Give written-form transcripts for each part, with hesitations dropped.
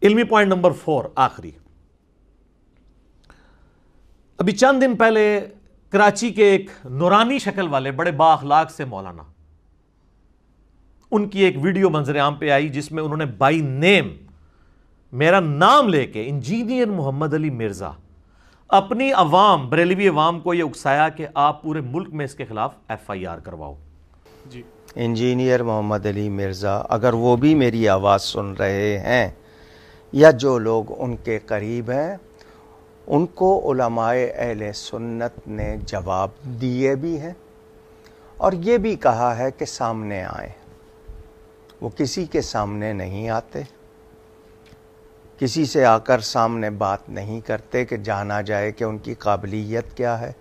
علمی point number 4 آخری. ابھی چند دن پہلے کراچی کے ایک نورانی شکل والے بڑے با اخلاق سے مولانا، ان کی ایک ویڈیو منظر عام پہ آئی جس میں انہوں نے بائی نیم میرا نام لے کے انجینئر محمد علی مرزا اپنی عوام، بریلوی عوام کو یہ اکسایا کہ آپ پورے ملک میں اس کے خلاف ایف آئی آر کرواؤ. جی انجینئر محمد علی مرزا اگر وہ بھی میری آواز سن رہے ہیں یا جو لوگ ان کے قریب ہیں، ان کو علماء اہل سنت نے جواب دیے بھی ہیں اور یہ بھی کہا ہے کہ سامنے آئیں. وہ کسی کے سامنے نہیں آتے، کسی سے آ کر سامنے بات نہیں کرتے کہ جانا جائے کہ ان کی قابلیت کیا ہے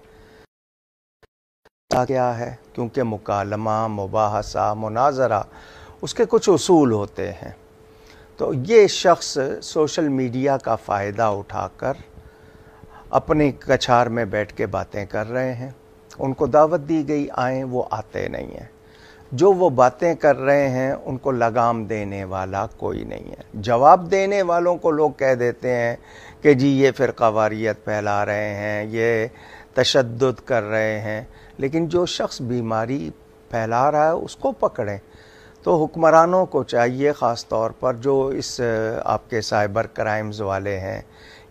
کیا ہے، کیونکہ مکالمہ، مباحثہ، مناظرہ اس کے کچھ اصول ہوتے ہیں. تو یہ شخص سوشل میڈیا کا فائدہ اٹھا کر اپنی کچھار میں بیٹھ کے باتیں کر رہے ہیں. ان کو دعوت دی گئی آئیں، وہ آتے نہیں ہیں. جو وہ باتیں کر رہے ہیں ان کو لگام دینے والا کوئی نہیں ہے. جواب دینے والوں کو لوگ کہہ دیتے ہیں کہ جی یہ فرقہ واریت پھیلا رہے ہیں، یہ تشدد کر رہے ہیں، لیکن جو شخص بیماری پھیلا رہا ہے اس کو پکڑیں. تو حکمرانوں کو چاہیے، خاص طور پر جو اس آپ کے سائبر کرائمز والے ہیں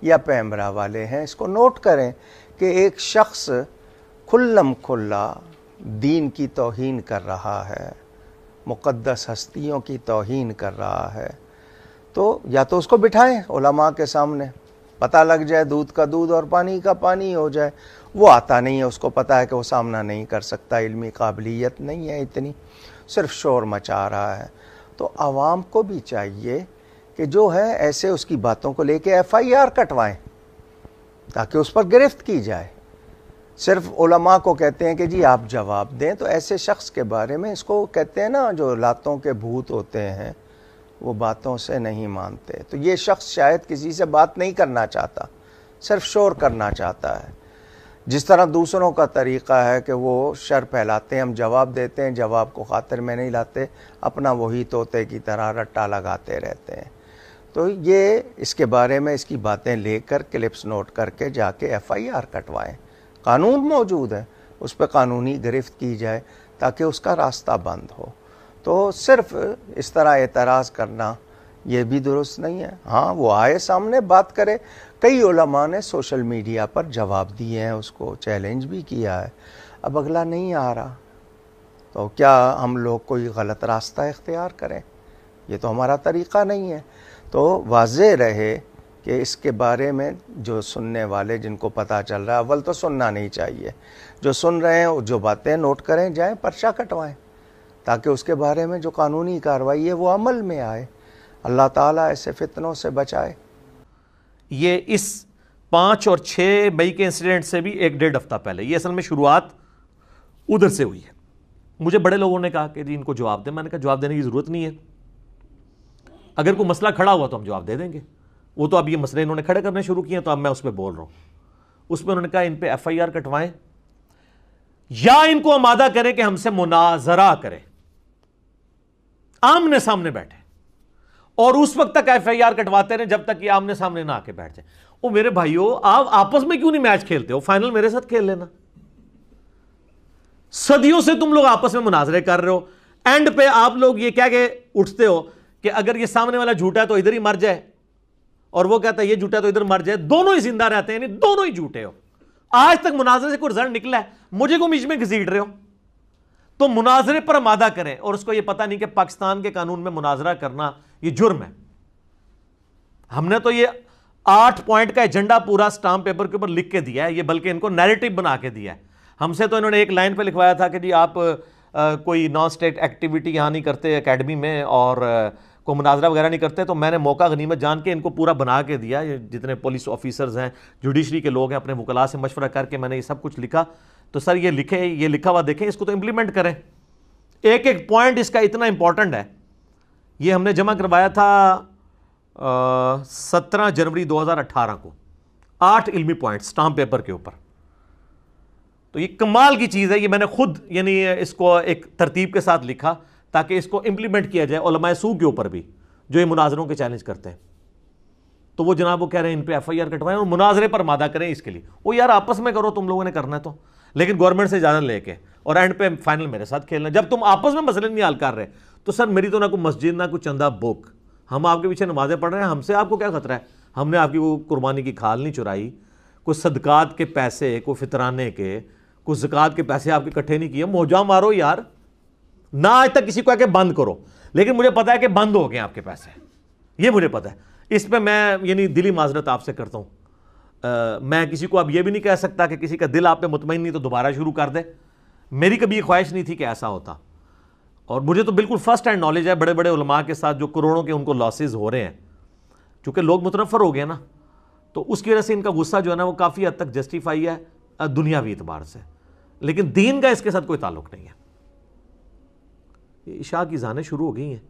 یا پیمرا والے ہیں، اس کو نوٹ کریں کہ ایک شخص کھلم کھلا دین کی توہین کر رہا ہے، مقدس ہستیوں کی توہین کر رہا ہے، تو یا تو اس کو بٹھائیں علماء کے سامنے، پتہ لگ جائے، دودھ کا دودھ اور پانی کا پانی ہو جائے. وہ آتا نہیں ہے، اس کو پتہ ہے کہ وہ سامنا نہیں کر سکتا، علمی قابلیت نہیں ہے اتنی، صرف شور مچا رہا ہے. تو عوام کو بھی چاہیے کہ جو ہے ایسے اس کی باتوں کو لے کے ایف آئی آر کٹوائیں تاکہ اس پر گرفت کی جائے. صرف علماء کو کہتے ہیں کہ جی آپ جواب دیں، تو ایسے شخص کے بارے میں، اس کو کہتے ہیں نا جو لاتوں کے بھوت ہوتے ہیں وہ باتوں سے نہیں مانتے. تو یہ شخص شاید کسی سے بات نہیں کرنا چاہتا، صرف شور کرنا چاہتا ہے. جس طرح دوسروں کا طریقہ ہے کہ وہ شر پھیلاتے ہیں، ہم جواب دیتے ہیں، جواب کو خاطر میں نہیں لاتے، اپنا وہی طوطے کی طرح رٹا لگاتے رہتے ہیں. تو یہ اس کے بارے میں اس کی باتیں لے کر کلپس نوٹ کر کے جا کے ایف آئی آر کٹوائیں. قانون موجود ہے، اس پہ قانونی گرفت کی جائے تاکہ اس کا راستہ بند ہو. تو صرف اس طرح اعتراض کرنا یہ بھی درست نہیں ہے. ہاں وہ آئے سامنے بات کرے. کئی علماء نے سوشل میڈیا پر جواب دیے ہیں، اس کو چیلنج بھی کیا ہے. اب اگلا نہیں آ رہا تو کیا ہم لوگ کوئی غلط راستہ اختیار کریں؟ یہ تو ہمارا طریقہ نہیں ہے. تو واضح رہے کہ اس کے بارے میں جو سننے والے، جن کو پتہ چل رہا ہے، اول تو سننا نہیں چاہیے. جو سن رہے ہیں جو باتیں نوٹ کریں، جائیں پرچہ کٹوائیں تاکہ اس کے بارے میں جو قانونی کارروائی ہے وہ عمل میں آئے. اللہ تعالیٰ ایسے فتنوں سے بچائے. یہ اس 5 اور 6 مئی کے انسیڈنٹ سے بھی 1-1.5 ہفتہ پہلے، یہ اصل میں شروعات ادھر سے ہوئی ہے. مجھے بڑے لوگوں نے کہا کہ جی ان کو جواب دیں. میں نے کہا جواب دینے کی ضرورت نہیں ہے، اگر کوئی مسئلہ کھڑا ہوا تو ہم جواب دے دیں گے. وہ تو اب یہ مسئلے انہوں نے کھڑے کرنے شروع کیے ہیں تو اب میں اس پہ بول رہا ہوں. اس پہ انہوں نے کہا ان پہ ایف آئی آر کٹوائیں یا ان کو آمادہ کریں کہ ہم سے مناظرہ کریں، آمنے سامنے بیٹھے، اور اس وقت تک ایف آئی آر کٹواتے رہیں جب تک یہ آمنے سامنے نہ آ کے بیٹھ جائیں. او میرے بھائیو، آپ آپس میں کیوں نہیں میچ کھیلتے ہو؟ فائنل میرے ساتھ کھیل لینا. صدیوں سے تم لوگ آپس میں مناظرے کر رہے ہو، اینڈ پہ آپ لوگ یہ کہہ کے اٹھتے ہو کہ اگر یہ سامنے والا جھوٹا ہے تو ادھر ہی مر جائے، اور وہ کہتا ہے یہ جھوٹا ہے تو ادھر مر جائے. دونوں ہی زندہ رہتے ہیں، یعنی دونوں ہی جھوٹے ہو. آج تک مناظرے سے کوئی رزلٹ نکلا ہے؟ مجھے کو بیچ میں گھسیٹ رہے ہو. تو مناظرے پر آمادہ کریں. اور اس کو یہ پتہ نہیں کہ پاکستان کے قانون میں مناظرہ کرنا یہ جرم ہے. ہم نے تو یہ 8 پوائنٹ کا ایجنڈا پورا سٹامپ پیپر کے اوپر لکھ کے دیا ہے، یہ بلکہ ان کو نیریٹو بنا کے دیا ہے. ہم سے تو انہوں نے ایک لائن پہ لکھوایا تھا کہ جی آپ کوئی نان اسٹیٹ ایکٹیویٹی یہاں نہیں کرتے اکیڈمی میں، اور کوئی مناظرہ وغیرہ نہیں کرتے. تو میں نے موقع غنیمت جان کے ان کو پورا بنا کے دیا. یہ جتنے پولیس آفیسرز ہیں، جوڈیشری کے لوگ ہیں، اپنے وکلاء سے مشورہ کر کے میں نے یہ سب کچھ لکھا. تو سر یہ لکھے، یہ لکھا ہوا دیکھیں، اس کو تو امپلیمنٹ کریں. ایک ایک پوائنٹ اس کا اتنا امپورٹنٹ ہے. یہ ہم نے جمع کروایا تھا 17 جنوری 2018 کو، 8 علمی پوائنٹ سٹامپ پیپر کے اوپر. تو یہ کمال کی چیز ہے. یہ میں نے خود یعنی اس کو ایک ترتیب کے ساتھ لکھا تاکہ اس کو امپلیمنٹ کیا جائے علماء سو کے اوپر بھی جو یہ مناظروں کے چیلنج کرتے ہیں. تو وہ جناب وہ کہہ رہے ہیں ان پہ ایف آئی آر کٹوائیں اور مناظرے پر مادہ کریں اس کے لیے. وہ یار آپس میں کرو, تم لوگوں نے کرنا ہے تو, لیکن گورنمنٹ سے اجازت لے کے, اور اینڈ پہ فائنل میرے ساتھ کھیلنا. جب تم آپس میں مسئلے نہیں حل کر رہے تو سر میری تو نہ کوئی مسجد نہ کوئی چندہ بک, ہم آپ کے پیچھے نمازیں پڑھ رہے ہیں, ہم سے آپ کو کیا خطرہ ہے؟ ہم نے آپ کی وہ قربانی کی کھال نہیں چرائی, کوئی صدقات کے پیسے, کوئی فطرانے کے, کوئی زکوٰۃ کے پیسے آپ کے اکٹھے نہیں کیے. موجہ مارو یار, نہ آج تک کسی کو کہہ کے بند کرو, لیکن مجھے پتا ہے کہ بند ہو گئے آپ کے پیسے, یہ مجھے پتا ہے. اس پہ میں یعنی دلی معذرت آپ سے کرتا ہوں. میں کسی کو اب یہ بھی نہیں کہہ سکتا کہ کسی کا دل آپ پہ مطمئن نہیں تو دوبارہ شروع کر دے. میری کبھی یہ خواہش نہیں تھی کہ ایسا ہوتا, اور مجھے تو بالکل فرسٹ ہینڈ نالج ہے بڑے بڑے علماء کے ساتھ جو کروڑوں کے ان کو لاسز ہو رہے ہیں. چونکہ لوگ متنفر ہو گئے نا, تو اس کی وجہ سے ان کا غصہ جو ہے نا وہ کافی حد تک جسٹیفائی ہے دنیاوی اعتبار سے, لیکن دین کا اس کے ساتھ کوئی تعلق نہیں ہے. عشاء کی اذانیں شروع ہو گئی ہیں,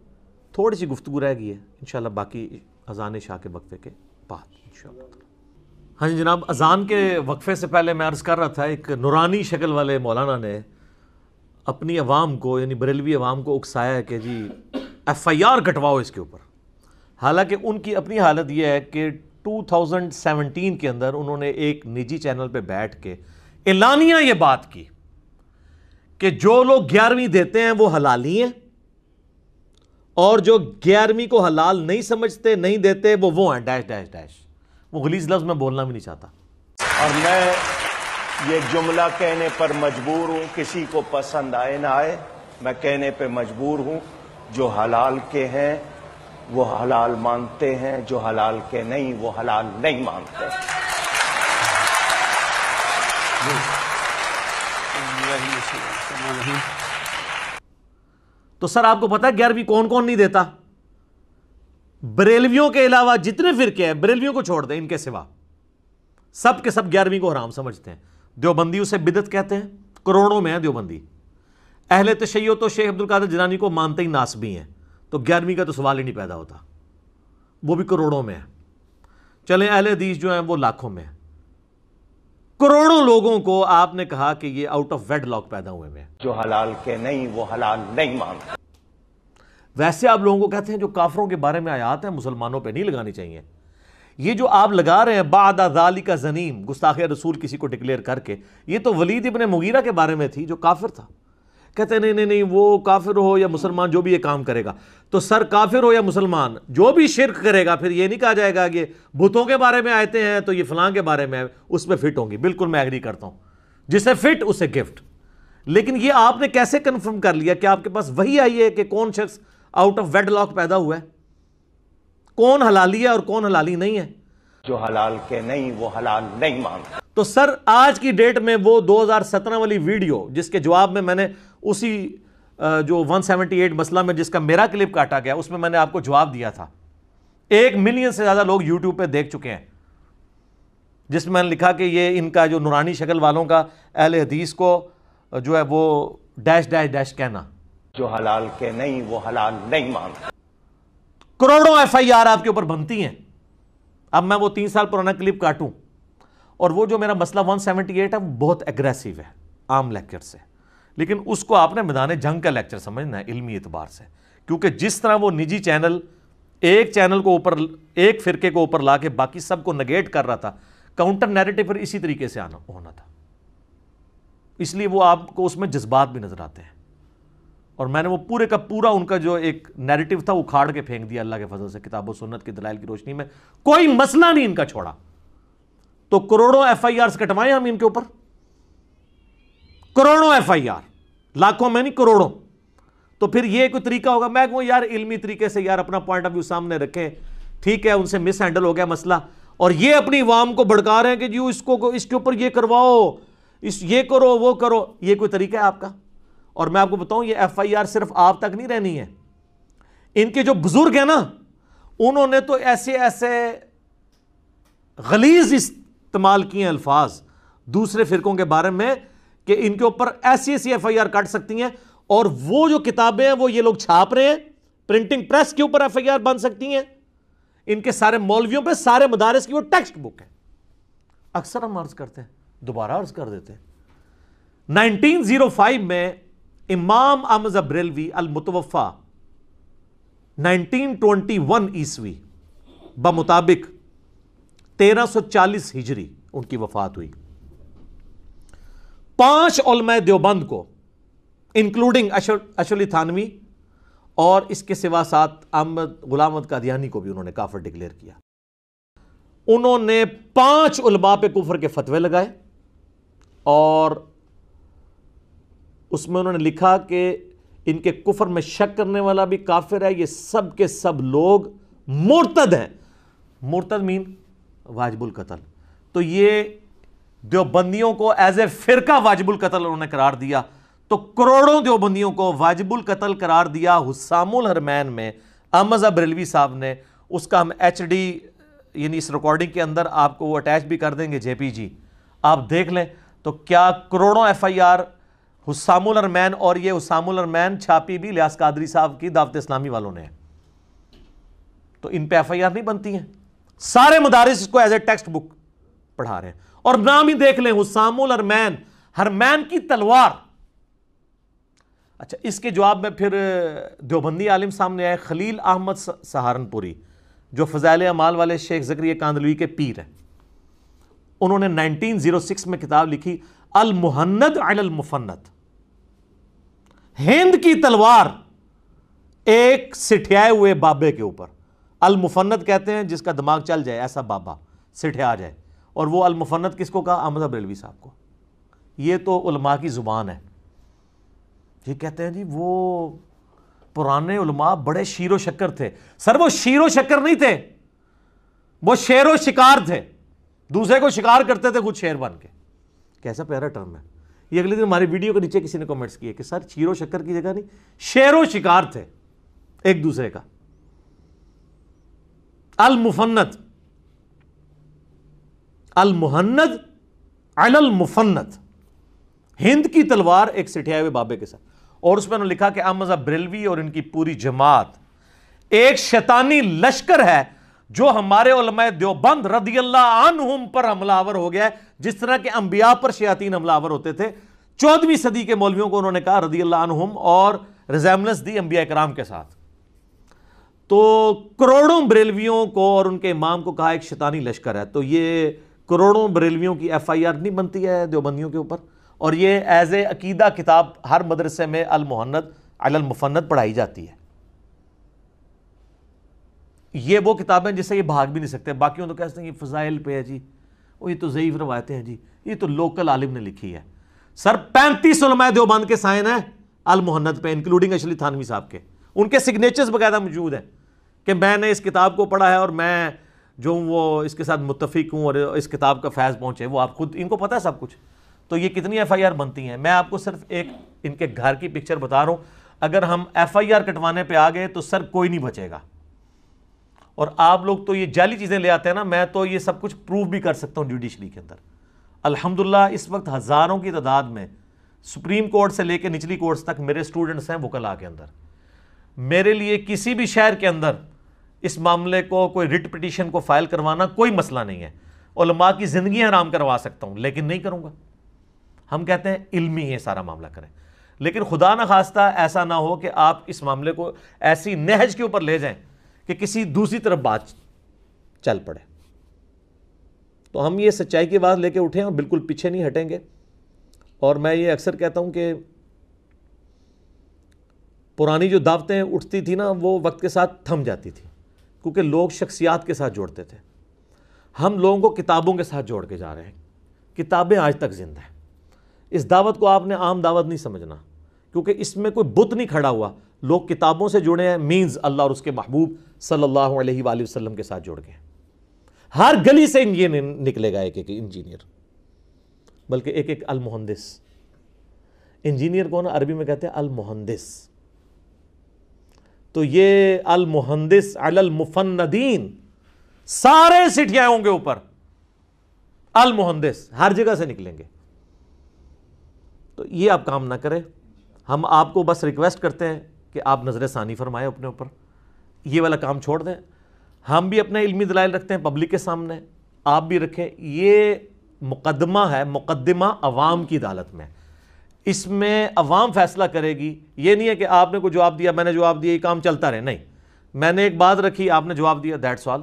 تھوڑی سی گفتگو رہ گئی ہے, انشاءاللہ باقی اذان عشاء کے وقفے کے بعد انشاءاللہ. ہاں جی جناب, اذان کے وقفے سے پہلے میں عرض کر رہا تھا, ایک نورانی شکل والے مولانا نے اپنی عوام کو یعنی بریلوی عوام کو اکسایا ہے کہ جی ایف آئی آر کٹواؤ اس کے اوپر. حالانکہ ان کی اپنی حالت یہ ہے کہ 2017 کے اندر انہوں نے ایک نجی چینل پہ بیٹھ کے اعلانیہ یہ بات کی کہ جو لوگ 11ویں دیتے ہیں وہ حلالی ہیں, اور جو 11ویں کو حلال نہیں سمجھتے نہیں دیتے وہ ہیں ڈیش ڈیش ڈیش. وہ غلیظ لفظ میں بولنا بھی نہیں چاہتا. اور میں یہ جملہ کہنے پر مجبور ہوں, کسی کو پسند آئے نہ آئے, میں کہنے پہ مجبور ہوں. جو حلال کے ہیں وہ حلال مانتے ہیں, جو حلال کے نہیں وہ حلال نہیں مانتے. تو سر آپ کو پتا ہے 11ویں کون کون نہیں دیتا؟ بریلویوں کے علاوہ جتنے فرقے ہیں, بریلویوں کو چھوڑ دیں, ان کے سوا سب کے سب 11ویں کو حرام سمجھتے ہیں. دیوبندی اسے بدعت کہتے ہیں, کروڑوں میں ہیں دیوبندی. اہل تشیع تو شیخ عبد القادر جیلانی کو مانتے ہی ناسبی ہیں, تو 11ویں کا تو سوال ہی نہیں پیدا ہوتا, وہ بھی کروڑوں میں ہیں. چلیں اہل حدیث جو ہیں وہ لاکھوں میں ہیں. کروڑوں لوگوں کو آپ نے کہا کہ یہ آؤٹ آف ویڈ لاک پیدا ہوئے میں. جو حلال کے نہیں وہ حلال نہیں مانتے. ویسے آپ لوگوں کو کہتے ہیں جو کافروں کے بارے میں آیات ہیں مسلمانوں پہ نہیں لگانی چاہیے. یہ جو آپ لگا رہے ہیں بعد ذالک زنیم, گستاخ رسول کسی کو ڈکلیئر کر کے, یہ تو ولید ابن مغیرہ کے بارے میں تھی جو کافر تھا. کہتے ہیں نہیں وہ کافر ہو یا مسلمان جو بھی یہ کام کرے گا, تو سر کافر ہو یا مسلمان جو بھی شرک کرے گا پھر یہ نہیں کہا جائے گا کہ بتوں کے بارے میں آتے ہیں تو یہ فلاں کے بارے میں اس پہ فٹ ہوں گی. بالکل میں ایگری کرتا ہوں, جسے فٹ اسے گفٹ. لیکن یہ آپ نے کیسے کنفرم کر لیا کہ آپ کے پاس وہی آئی ہے کہ کون شخص آؤٹ آف ویڈ لاک پیدا ہوا ہے, کون حلالی ہے اور کون حلالی نہیں ہے؟ جو حلال کے نہیں وہ حلال نہیں مانتے. تو سر آج کی ڈیٹ میں وہ 2017 والی ویڈیو جس کے جواب میں نے اسی جو 178 مسئلہ میں جس کا میرا کلپ کاٹا گیا اس میں میں نے آپ کو جواب دیا تھا, 1 ملین سے زیادہ لوگ یوٹیوب پہ دیکھ چکے ہیں, جس میں میں نے لکھا کہ یہ ان کا جو نورانی شکل والوں کا اہل حدیث کو جو ہے وہ ڈیش ڈیش ڈیش کہنا. جو حلال کے نہیں وہ حلال نہیں مانتے. کروڑوں ایف آئی آر آپ کے اوپر بنتی ہیں. اب میں وہ 3 سال پرانا کلپ کاٹوں, اور وہ جو میرا مسئلہ 178 ہے وہ بہت ایگریسیو ہے عام لیکچر سے, لیکن اس کو آپ نے میدان جنگ کا لیکچر سمجھنا ہے علمی اعتبار سے, کیونکہ جس طرح وہ نجی چینل ایک چینل کو اوپر, ایک فرقے کو اوپر لا کے باقی سب کو نگیٹ کر رہا تھا, کاؤنٹر نیریٹو پر اسی طریقے سے ہونا تھا. اس لیے وہ آپ کو اس میں جذبات بھی نظر آتے ہیں, اور میں نے وہ پورے کا پورا ان کا جو ایک نیریٹو تھا وہ کھاڑ کے پھینک دیا اللہ کے فضل سے, کتاب و سنت کی دلائل کی روشنی میں کوئی مسئلہ نہیں ان کا چھوڑا. تو کروڑوں ایف آئی آر کٹوائیں ہم ان کے اوپر, کروڑوں ایف آئی آر, لاکھوں میں نہیں کروڑوں. تو پھر یہ کوئی طریقہ ہوگا؟ میں کہوں یار علمی طریقے سے یار اپنا پوائنٹ آف ویو سامنے رکھیں, ٹھیک ہے ان سے مس ہینڈل ہو گیا مسئلہ, اور یہ اپنی عوام کو بھڑکا رہے ہیں کہ جی اس کے اوپر یہ کرواؤ, یہ کرو وہ کرو. یہ کوئی طریقہ ہے آپ کا؟ اور میں آپ کو بتاؤں یہ ایف آئی آر صرف آپ تک نہیں رہنی ہے, ان کے جو بزرگ ہیں نا انہوں نے تو ایسے ایسے غلیظ استعمال کیے ہیں الفاظ دوسرے فرقوں کے بارے میں کہ ان کے اوپر ایسی ایسی ایف آئی آر کٹ سکتی ہیں, اور وہ جو کتابیں ہیں وہ یہ لوگ چھاپ رہے ہیں, پرنٹنگ پریس کے اوپر ایف آئی آر بن سکتی ہیں. ان کے سارے مولویوں پہ سارے مدارس کی وہ ٹیکسٹ بک ہے. اکثر ہم عرض کرتے ہیں, دوبارہ عرض کر دیتے ہیں, 1905 میں امام احمد بریلوی المتوفا 1921 عیسوی بمطابق 1340 ہجری ان کی وفات ہوئی. 5 علماء دیوبند کو انکلوڈنگ اشرف علی تھانوی اور اس کے سوا ساتھ غلام احمد قادیانی کو بھی انہوں نے کافر ڈکلیئر کیا. انہوں نے 5 علماء پہ کفر کے فتوے لگائے اور اس میں انہوں نے لکھا کہ ان کے کفر میں شک کرنے والا بھی کافر ہے, یہ سب کے سب لوگ مرتد ہیں. مرتد مین واجب القتل. تو یہ دیوبندیوں کو ایز اے فرقہ واجب القتل انہوں نے قرار دیا. تو کروڑوں دیوبندیوں کو واجب القتل قرار دیا حسام الحرمین میں احمد رضا بریلوی صاحب نے. اس کا ہم HD یعنی اس ریکارڈنگ کے اندر آپ کو وہ اٹیچ بھی کر دیں گے JPG, آپ دیکھ لیں. تو کیا کروڑوں FIR حسام الحرمین, اور یہ حسام الحرمین چھاپی بھی الیاس قادری صاحب کی دعوت اسلامی والوں نے. تو ان پہ FIR نہیں بنتی ہیں. سارے مدارس اس کو ایز اے ٹیکسٹ بک پڑھا رہے ہیں. اور نام ہی دیکھ لیں, حسام الحرمین, حرمین کی تلوار. اچھا, اس کے جواب میں پھر دیوبندی عالم سامنے آئے خلیل احمد سہارنپوری, جو فضائل اعمال والے شیخ زکریا کاندھلوی کے پیر ہیں. انہوں نے 1906 میں کتاب لکھی المہند علی المفند, ہند کی تلوار ایک سٹھیائے ہوئے بابے کے اوپر. المفند کہتے ہیں جس کا دماغ چل جائے, ایسا بابا سٹھیا جائے. اور وہ المفند کس کو کہا؟ احمد بریلوی صاحب کو. یہ تو علماء کی زبان ہے. یہ کہتے ہیں جی وہ پرانے علماء بڑے شیر و شکر تھے. سر وہ شیر و شکر نہیں تھے, وہ شیر و شکار تھے. دوسرے کو شکار کرتے تھے, خود شیر بن کے. کیسا پیارا ٹرم ہے یہ. اگلے دن ہماری ویڈیو کے نیچے کسی نے کمنٹس کیے کہ سر شیر و شکر کی جگہ نہیں, شیر و شکار تھے ایک دوسرے کا. المفند, المہند علی المفند, ہند کی تلوار ایک سٹھیائے ہوئے بابے کے ساتھ. اور اس میں انہوں نے لکھا کہ احمد بریلوی اور ان کی پوری جماعت ایک شیطانی لشکر ہے جو ہمارے علماء دیوبند رضی اللہ عنہم پر حملہ آور ہو گیا ہے, جس طرح کے انبیاء پر شیاطین حملہ آور ہوتے تھے. 14ویں صدی کے مولویوں کو انہوں نے کہا رضی اللہ عنہم, اور ریزیمبلنس دی انبیاء کرام کے ساتھ. تو کروڑوں بریلویوں کو اور ان کے امام کو کہا ایک شیطانی لشکر ہے. تو یہ کروڑوں بریلویوں کی FIR نہیں بنتی ہے دیوبندیوں کے اوپر, اور یہ ایز اے عقیدہ کتاب ہر مدرسے میں المہند علی المفند پڑھائی جاتی ہے. یہ وہ کتابیں جس سے یہ بھاگ بھی نہیں سکتے. باقیوں تو کہتے ہیں یہ فضائل پہ ہے جی, وہ یہ تو ضعیف روایتیں ہیں جی, یہ تو لوکل عالم نے لکھی ہے. سر 35 علماء دیوبند کے سائن ہیں المہند پہ, انکلوڈنگ اشرف علی تھانوی صاحب کے. ان کے سگنیچرز باقاعدہ موجود ہیں کہ میں نے اس کتاب کو پڑھا ہے اور میں جو وہ اس کے ساتھ متفق ہوں اور اس کتاب کا فیض پہنچے. وہ آپ خود ان کو پتہ ہے سب کچھ. تو یہ کتنی FIR بنتی ہیں. میں آپ کو صرف ایک ان کے گھر کی پکچر بتا رہا ہوں. اگر ہم FIR کٹوانے پہ آ گئے تو سر کوئی نہیں بچے گا. اور آپ لوگ تو یہ جعلی چیزیں لے آتے ہیں نا, میں تو یہ سب کچھ پروف بھی کر سکتا ہوں جوڈیشری کے اندر. الحمدللہ اس وقت ہزاروں کی تعداد میں سپریم کورٹ سے لے کے نچلی کورٹس تک میرے سٹوڈنٹس ہیں وکلاء کے اندر. میرے لیے کسی بھی شہر کے اندر اس معاملے کو کوئی ریٹ پٹیشن کو فائل کروانا کوئی مسئلہ نہیں ہے. علماء کی زندگیاں حرام کروا سکتا ہوں لیکن نہیں کروں گا. ہم کہتے ہیں علمی ہے سارا معاملہ کریں, لیکن خدا نہ خواستہ ایسا نہ ہو کہ آپ اس معاملے کو ایسی نہج کے اوپر لے جائیں کہ کسی دوسری طرف بات چل پڑے. تو ہم یہ سچائی کی بات لے کے اٹھیں اور بالکل پیچھے نہیں ہٹیں گے. اور میں یہ اکثر کہتا ہوں کہ پرانی جو دعوتیں اٹھتی تھی نا وہ وقت کے ساتھ تھم جاتی تھی, کیونکہ لوگ شخصیات کے ساتھ جوڑتے تھے. ہم لوگوں کو کتابوں کے ساتھ جوڑ کے جا رہے ہیں. کتابیں آج تک زندہ ہیں. اس دعوت کو آپ نے عام دعوت نہیں سمجھنا, کیونکہ اس میں کوئی بت نہیں کھڑا ہوا. لوگ کتابوں سے جڑے ہیں, مینز اللہ اور اس کے محبوب صلی اللہ علیہ وآلہ وسلم کے ساتھ جوڑ گئے. ہر گلی سے یہ نکلے گا ایک ایک انجینئر, بلکہ ایک ایک المہندس. انجینئر کو نا عربی میں کہتے ہیں المہندس. تو یہ المہندس علی المفندین, سارے سٹھیائیوں کے اوپر المہندس ہر جگہ سے نکلیں گے. تو یہ آپ کام نہ کریں. ہم آپ کو بس ریکویسٹ کرتے ہیں کہ آپ نظر ثانی فرمائیں اپنے اوپر, یہ والا کام چھوڑ دیں. ہم بھی اپنے علمی دلائل رکھتے ہیں پبلک کے سامنے, آپ بھی رکھیں. یہ مقدمہ ہے, مقدمہ عوام کی عدالت میں. اس میں عوام فیصلہ کرے گی. یہ نہیں ہے کہ آپ نے کوئی جواب دیا, میں نے جواب دیا, یہ کام چلتا رہے. نہیں, میں نے ایک بات رکھی, آپ نے جواب دیا, دیٹس آل.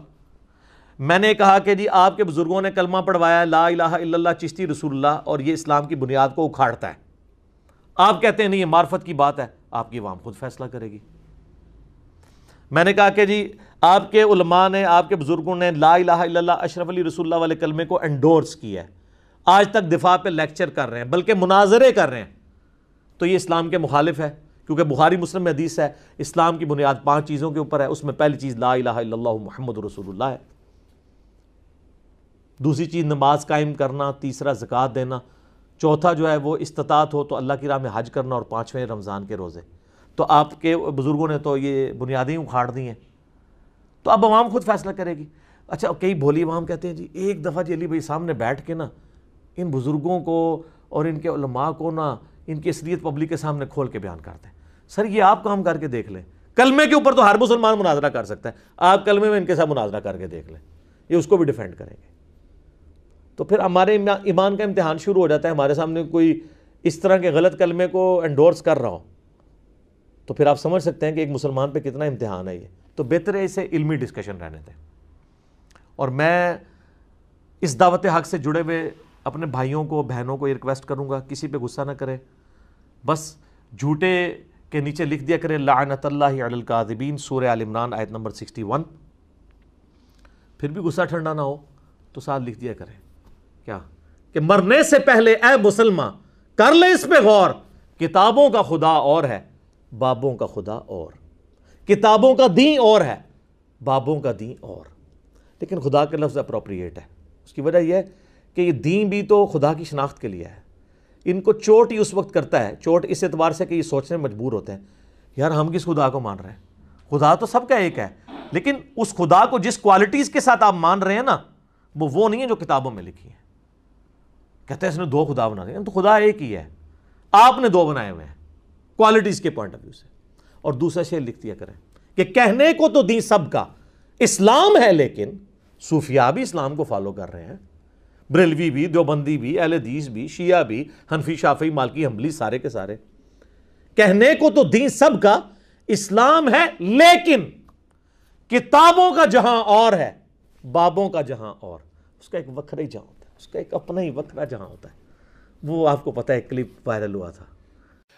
میں نے کہا کہ جی آپ کے بزرگوں نے کلمہ پڑھوایا ہے لا الہ الا اللہ چشتی رسول اللہ، اور یہ اسلام کی بنیاد کو اکھاڑتا ہے. آپ کہتے ہیں نہیں یہ معرفت کی بات ہے، آپ کی عوام خود فیصلہ کرے گی. میں نے کہا کہ جی آپ کے علماء نے، آپ کے بزرگوں نے لا الہ الا اللہ اشرف علی رسول اللہ والے کلمے کو انڈورس کیا ہے، آج تک دفاع پہ لیکچر کر رہے ہیں، بلکہ مناظرے کر رہے ہیں، تو یہ اسلام کے مخالف ہے. کیونکہ بخاری مسلم میں حدیث ہے اسلام کی بنیاد 5 چیزوں کے اوپر ہے، اس میں پہلی چیز لا الہ الا اللہ محمد رسول اللہ ہے، دوسری چیز نماز قائم کرنا، تیسرا زکوٰۃ دینا، چوتھا جو ہے وہ استطاعت ہو تو اللہ کی راہ میں حج کرنا، اور 5ویں رمضان کے روزے. تو آپ کے بزرگوں نے تو یہ بنیادیں اکھاڑ دی ہیں، تو اب عوام خود فیصلہ کرے گی. اچھا کئی بھولی عوام کہتے ہیں جی ایک دفعہ جی علی بھائی سامنے بیٹھ کے نا ان بزرگوں کو اور ان کے علماء کو نا ان کی اصلیت پبلک کے سامنے کھول کے بیان کرتے ہیں. سر یہ آپ کام کر کے دیکھ لیں، کلمے کے اوپر تو ہر مسلمان مناظرہ کر سکتا ہے، آپ کلمے میں ان کے ساتھ مناظرہ کر کے دیکھ لیں، یہ اس کو بھی ڈیفینڈ کریں گے. تو پھر ہمارے ایمان کا امتحان شروع ہو جاتا ہے. ہمارے سامنے کوئی اس طرح کے غلط کلمے کو انڈورس کر رہا ہو تو پھر آپ سمجھ سکتے ہیں کہ ایک مسلمان پہ کتنا امتحان ہے یہ. تو بہتر ہے اسے علمی ڈسکشن رہنے دیں. اور میں اس دعوت حق سے جڑے ہوئے اپنے بھائیوں کو بہنوں کو یہ ریکویسٹ کروں گا کسی پہ غصہ نہ کرے، بس جھوٹے کے نیچے لکھ دیا کرے لعنت اللہ علی الکاذبین، سورہ آل عمران آیت نمبر 61. پھر بھی غصہ ٹھنڈا نہ ہو تو ساتھ لکھ دیا کرے کیا کہ مرنے سے پہلے اے مسلمان کر لے اس پہ غور، کتابوں کا خدا اور ہے بابوں کا خدا اور، کتابوں کا دین اور ہے بابوں کا دین اور. لیکن خدا کا لفظ اپروپریٹ ہے، اس کی وجہ یہ ہے کہ یہ دین بھی تو خدا کی شناخت کے لیے ہے. ان کو چوٹ ہی اس وقت کرتا ہے، چوٹ اس اعتبار سے کہ یہ سوچنے میں مجبور ہوتے ہیں یار ہم کس خدا کو مان رہے ہیں، خدا تو سب کا ایک ہے، لیکن اس خدا کو جس کوالٹیز کے ساتھ آپ مان رہے ہیں نا وہ نہیں ہے جو کتابوں میں لکھی ہیں. کہتے ہیں اس نے 2 خدا بنا دیا، تو خدا ایک ہی ہے، آپ نے 2 بنائے ہوئے ہیں کوالٹیز کے پوائنٹ آف ویو سے. اور دوسرا شعر لکھ دیا کریں کہ کہنے کو تو دین سب کا اسلام ہے، لیکن صوفیاء بھی اسلام کو فالو کر رہے ہیں، بریلوی بھی، دیوبندی بھی، اہل حدیث بھی، شیعہ بھی، حنفی شافعی مالکی حنبلی، سارے کے سارے. کہنے کو تو دین سب کا اسلام ہے، لیکن کتابوں کا جہاں اور ہے بابوں کا جہاں اور. اس کا ایک وکھرا ہی جہاں ہوتا ہے، اس کا ایک اپنا ہی وکھرا جہاں ہوتا ہے. وہ آپ کو پتہ ہے کلپ وائرل ہوا تھا.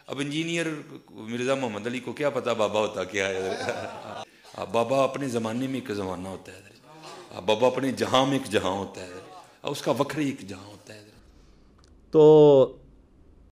اب انجینئر مرزا محمد علی کو کیا پتا بابا ہوتا کیا ہے. بابا اپنے زمانے میں ایک زمانہ ہوتا ہے، بابا اپنے جہاں میں ایک جہاں ہوتا ہے، اس کا وکھرا ایک جہاں ہوتا ہے. تو